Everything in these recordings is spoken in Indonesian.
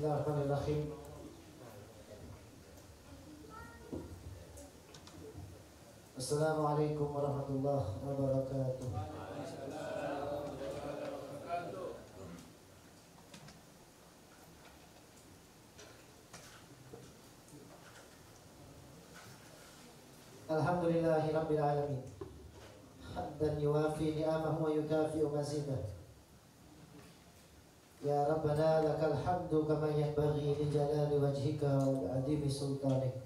Bismillahirrahmanirrahim. Assalamualaikum warahmatullahi wabarakatuh. Alhamdulillahirabbil alamin. Hamdan yuwafi ni'amahu wa yukafi'u mazidah. Ya Rabbana lakal hamdu kama yanbaghi li jalali wajhika wa adimi sultanik.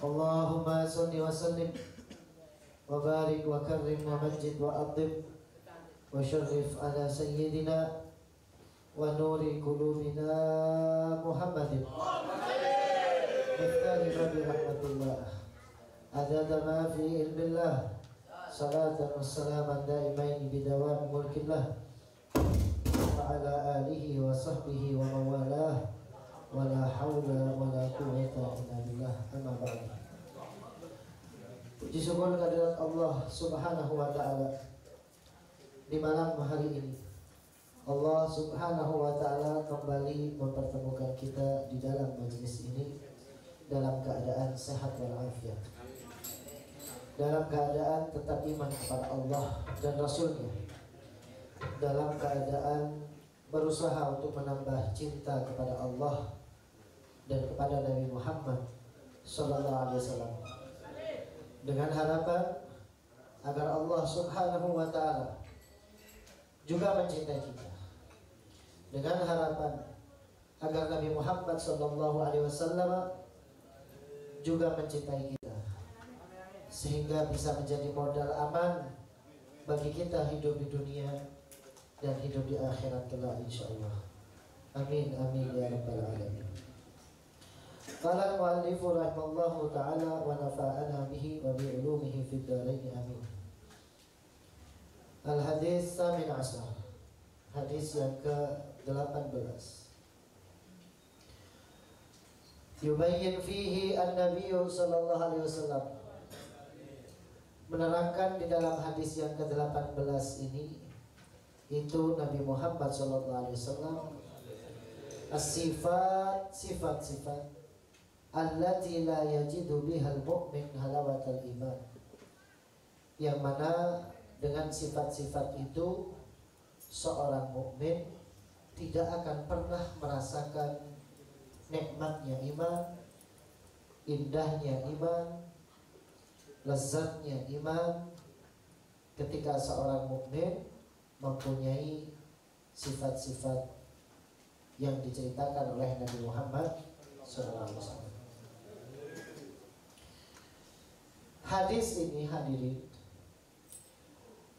Allahumma salli wa sallim wa barik wa karrim wa majid wa adhim wa syarrif ala sayyidina wa nuri qulubina Muhammadin miftari babi rahmatillah adada ma fi ilmillah salatan wassalaman daimaini bidawami mulkillah wa ala alihi wa sahbihi wa mawalah wa la hawla wa la quwwata illa billah. Amma ba'du. Puji syukur kehadirat Allah Subhanahu wa taala di malam hari ini. Allah Subhanahu wa taala kembali mempertemukan kita di dalam majelis ini dalam keadaan sehat walafiat. Dalam keadaan tetap iman kepada Allah dan Rasul-Nya. Dalam keadaan berusaha untuk menambah cinta kepada Allah dan kepada Nabi Muhammad sallallahu alaihi wasallam, dengan harapan agar Allah Subhanahu wa taala juga mencintai kita, dengan harapan agar Nabi Muhammad sallallahu alaihi wasallam juga mencintai kita, sehingga bisa menjadi modal aman bagi kita hidup di dunia dan hidup di akhirat kelak insyaallah. Amin amin ya rabbal alamin. Qala al-mu'allif rahimallahu ta'ala wa nafa'ana bihi wa bi ulumihi fid dharain amin. Al-hadis samin ashar, hadis yang ke-18. Yubayyin fihi an-nabiy sallallahu alaihi wasallam, menerangkan di dalam hadis yang ke-18 ini itu Nabi Muhammad sallallahu alaihi wasallam sifat-sifat allati la yajidu bihal mu'min halawatal iman, yang mana dengan sifat-sifat itu seorang mukmin tidak akan pernah merasakan nikmatnya iman, indahnya iman, lezatnya iman ketika seorang mukmin mempunyai sifat-sifat yang diceritakan oleh Nabi Muhammad SAW. Hadis ini hadirin,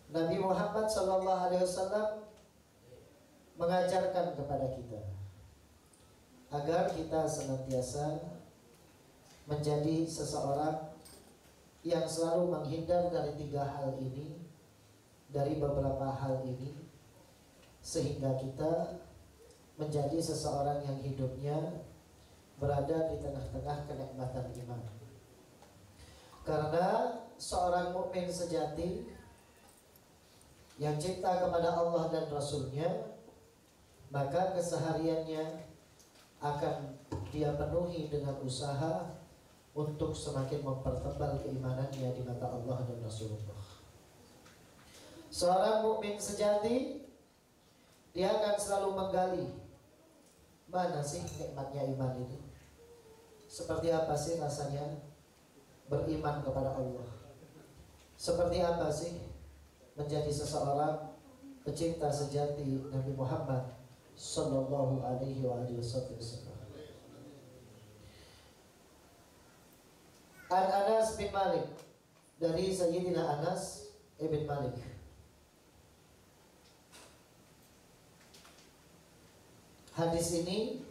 Nabi Muhammad SAW mengajarkan kepada kita agar kita senantiasa menjadi seseorang yang selalu menghindar dari 3 hal ini, dari beberapa hal ini, sehingga kita menjadi seseorang yang hidupnya berada di tengah-tengah kenikmatan iman. Karena seorang mukmin sejati yang cinta kepada Allah dan Rasul-Nya, maka kesehariannya akan dia penuhi dengan usaha untuk semakin mempertebal keimanannya di mata Allah dan Rasulullah. Seorang mukmin sejati, dia akan selalu menggali mana sih nikmatnya iman itu, seperti apa sih rasanya beriman kepada Allah, seperti apa sih menjadi seseorang pecinta sejati Nabi Muhammad sallallahu alaihi wasallam. An Anas bin Malik, dari Sayyidina Anas ibn Malik, hadis ini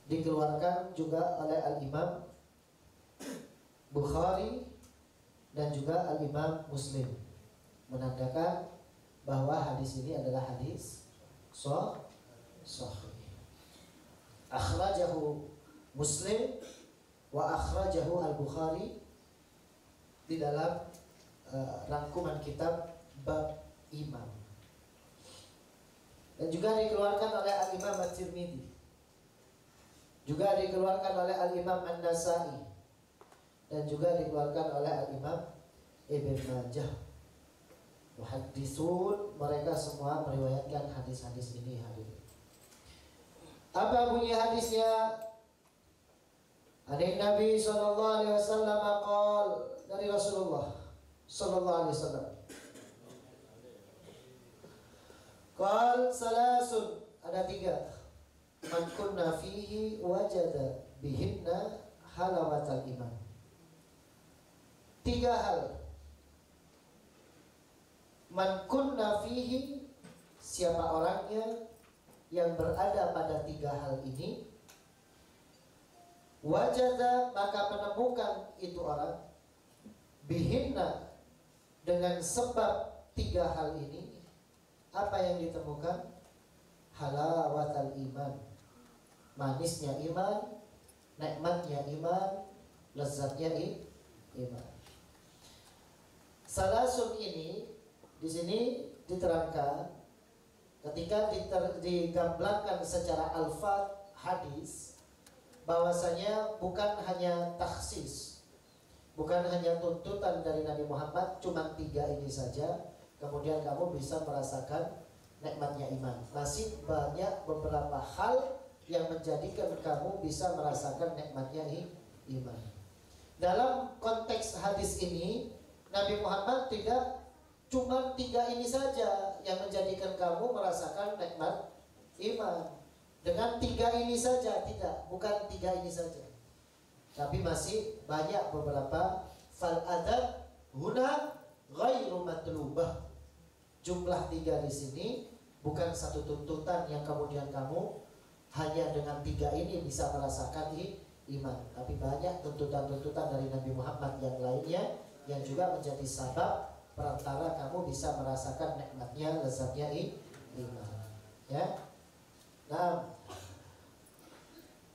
dikeluarkan juga oleh Al-Imam Bukhari dan juga Al-Imam Muslim, menandakan bahwa hadis ini adalah hadis sahih. Akhrajahu Muslim wa akhrajahu Al-Bukhari di dalam rangkuman kitab bab iman. Dan juga dikeluarkan oleh Al-Imam At-Tirmidzi Juga dikeluarkan oleh Al-Imam An-Nasai dan juga dikeluarkan oleh Al-Imam Ibn Majah. Muhaddisun, mereka semua meriwayatkan hadis-hadis ini. Hadirin, apa bunyi hadisnya? Hadis Nabi sallallahu alaihi wasallam qol, dari Rasulullah sallallahu alaihi wasallam. Qal salasun, ada 3. Man kunna fihi wajada bihinna halawatal iman. 3 hal. Man kunna fihi, siapa orangnya yang berada pada 3 hal ini, wajada, maka menemukan itu orang, bihinna, dengan sebab 3 hal ini. Apa yang ditemukan? Halawatal iman, manisnya iman, nikmatnya iman, lezatnya iman. Salasun ini di sini diterangkan ketika digambarkan secara alfaz hadis, bahwasanya bukan hanya takhsis, bukan hanya tuntutan dari Nabi Muhammad cuma 3 ini saja, kemudian kamu bisa merasakan nikmatnya iman. Masih banyak beberapa hal yang menjadikan kamu bisa merasakan nikmatnya iman. Dalam konteks hadis ini, Nabi Muhammad tidak cuma 3 ini saja yang menjadikan kamu merasakan nikmat iman. Dengan 3 ini saja, tidak, bukan 3 ini saja. Tapi masih banyak beberapa fal adab huna ghairu matlubah. Jumlah 3 di sini bukan satu tuntutan yang kemudian kamu hanya dengan 3 ini bisa merasakan iman. Tapi banyak tuntutan-tuntutan dari Nabi Muhammad yang lainnya yang juga menjadi sebab perantara kamu bisa merasakan nikmatnya, lezatnya iman. Ya. Nah,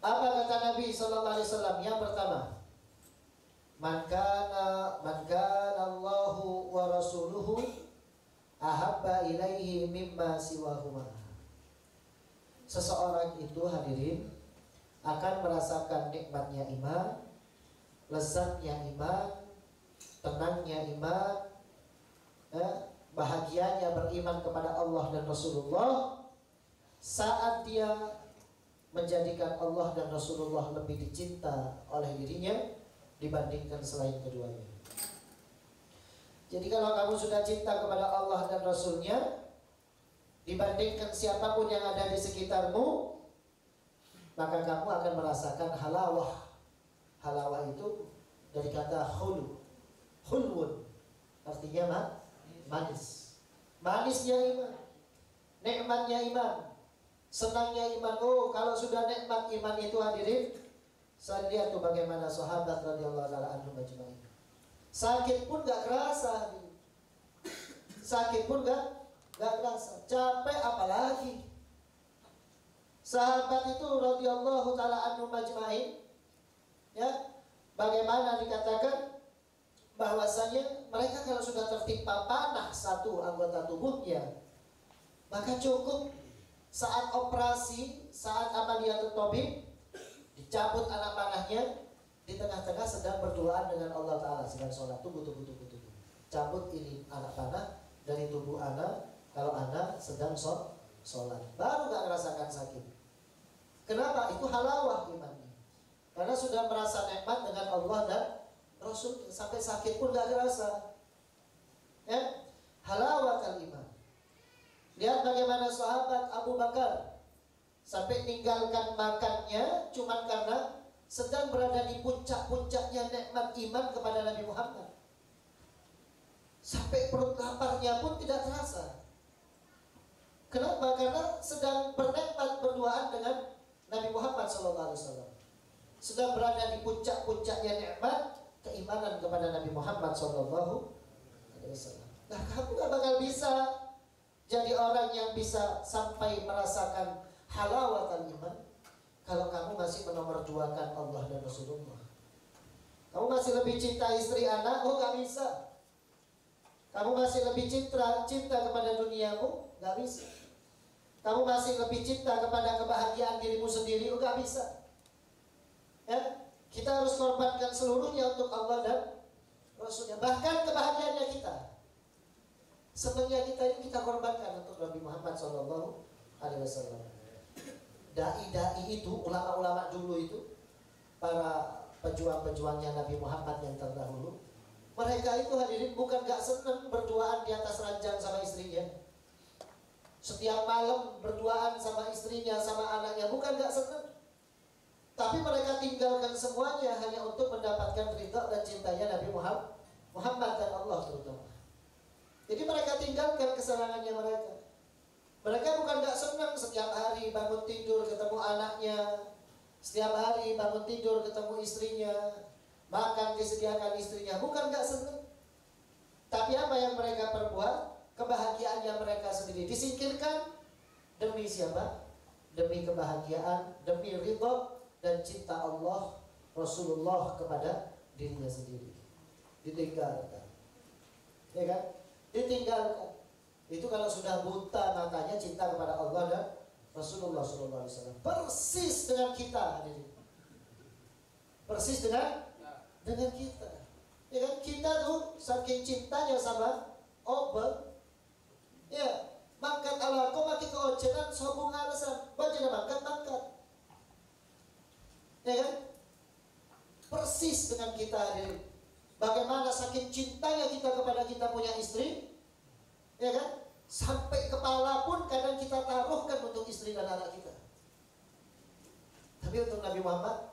apa kata Nabi sallallahu alaihi wasallam? Yang pertama, man kana Allahu wa rasuluhu ahabba ilaihi mimma siwahuma. Seseorang itu, hadirin, akan merasakan nikmatnya iman, lezatnya iman, tenangnya iman, bahagianya beriman kepada Allah dan Rasulullah saat dia menjadikan Allah dan Rasulullah lebih dicinta oleh dirinya dibandingkan selain keduanya. Jadi kalau kamu sudah cinta kepada Allah dan Rasulnya dibandingkan siapapun yang ada di sekitarmu, maka kamu akan merasakan halawah. Halawah itu dari kata khulu, khulwun, artinya manis. Manisnya iman, nikmatnya iman, senangnya iman. Oh, kalau sudah nikmat iman itu, hadirin, saya lihat tuh bagaimana sahabat radhiyallahu anhum majma'in. Sakit pun gak kerasa, sakit pun gak kerasa, capek apalagi. Sahabat itu radhiyallahu taala anhum majma'in, ya, bagaimana dikatakan bahwasanya mereka kalau sudah tertimpa panah satu anggota tubuhnya, maka cukup saat operasi, saat amaliyatul tabib, dicabut anak panahnya, di tengah-tengah sedang berduaan dengan Allah Ta'ala, sedang sholat, tunggu. Cabut ini anak panah dari tubuh anak, kalau anak sedang sholat, baru gak merasakan sakit. Kenapa? Itu halawah imannya, karena sudah merasa nikmat dengan Allah dan Rasul, sampai sakit pun gak terasa. Ya, halawatul iman. Lihat bagaimana sahabat Abu Bakar sampai tinggalkan makannya cuma karena sedang berada di puncak-puncaknya nikmat iman kepada Nabi Muhammad. Sampai perut laparnya pun tidak terasa. Kenapa? Karena sedang bernikmat berduaan dengan Nabi Muhammad SAW. Sedang berada di puncak-puncaknya nikmat keimanan kepada Nabi Muhammad SAW. Nah, kamu gak bakal bisa jadi orang yang bisa sampai merasakan halawatul iman kalau kamu masih menomorduakan Allah dan Rasulullah. Kamu masih lebih cinta istri anak, oh gak bisa. Kamu masih lebih cinta kepada duniamu, gak bisa. Kamu masih lebih cinta kepada kebahagiaan dirimu sendiri, oh gak bisa. Ya, kita harus korbankan seluruhnya untuk Allah dan Rasulnya. Bahkan kebahagiaannya kita, senangnya kita ini kita korbankan untuk Nabi Muhammad SAW. Dai-dai itu, ulama-ulama dulu itu, para pejuang-pejuangnya Nabi Muhammad yang terdahulu, mereka itu hadirin bukan gak senang berduaan di atas ranjang sama istrinya, setiap malam berduaan sama istrinya, sama anaknya, bukan gak senang. Tapi mereka tinggalkan semuanya hanya untuk mendapatkan ridha dan cintanya Nabi Muhammad dan Allah terutama. Jadi mereka tinggalkan kesenangannya mereka. Mereka bukan gak senang setiap hari bangun tidur ketemu anaknya, setiap hari bangun tidur ketemu istrinya, makan disediakan istrinya, bukan gak senang. Tapi apa yang mereka perbuat, kebahagiaannya mereka sendiri disingkirkan demi siapa? Demi kebahagiaan, demi ridha dan cinta Allah Rasulullah kepada dirinya sendiri. Ditinggalkan, ya kan? Ditinggalkan. Itu kalau sudah buta matanya cinta kepada Allah dan Rasulullah SAW. Persis dengan kita, hadirin. Persis dengan kita. Ya kan? Kita tuh saking cintanya sama obat, ya, mangkat ala kau maki keocehan sobung alasan, baca mangkat. Ya kan? Persis dengan kita, hadirin. Bagaimana saking cintanya kita kepada kita punya istri, ya kan? Sampai kepala pun kadang kita taruhkan untuk istri dan anak kita. Tapi untuk Nabi Muhammad,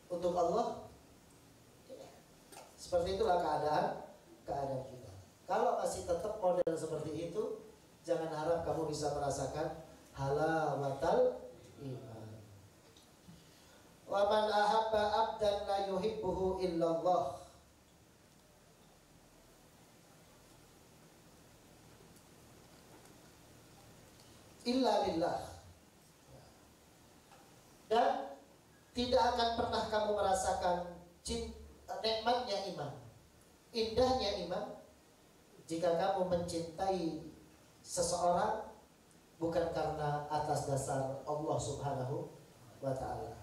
untuk Allah, seperti itulah keadaan kita. Kalau masih tetap model seperti itu, jangan harap kamu bisa merasakan halawatal iman. Wa man ahabba abdan la yuhibbuhu illallah. Illa lillah. Dan tidak akan pernah kamu merasakan nikmatnya iman, indahnya iman, jika kamu mencintai seseorang bukan karena atas dasar Allah Subhanahu wa ta'ala.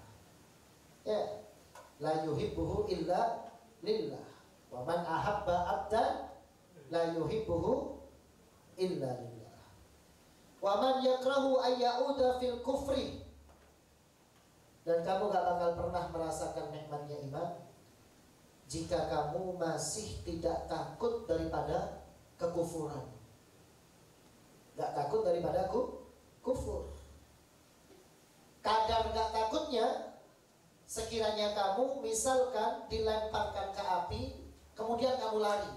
Ya, la yuhibbuhu illa lillah. Wa man ahabba abdan la yuhibbuhu illa lillah. Wa man yakrahu ayyauda fil kufri. Dan kamu gak bakal pernah merasakan nikmatnya iman jika kamu masih tidak takut daripada kekufuran. Gak takut daripada kufur. Kadar gak takutnya, sekiranya kamu misalkan dilemparkan ke api, kemudian kamu lari.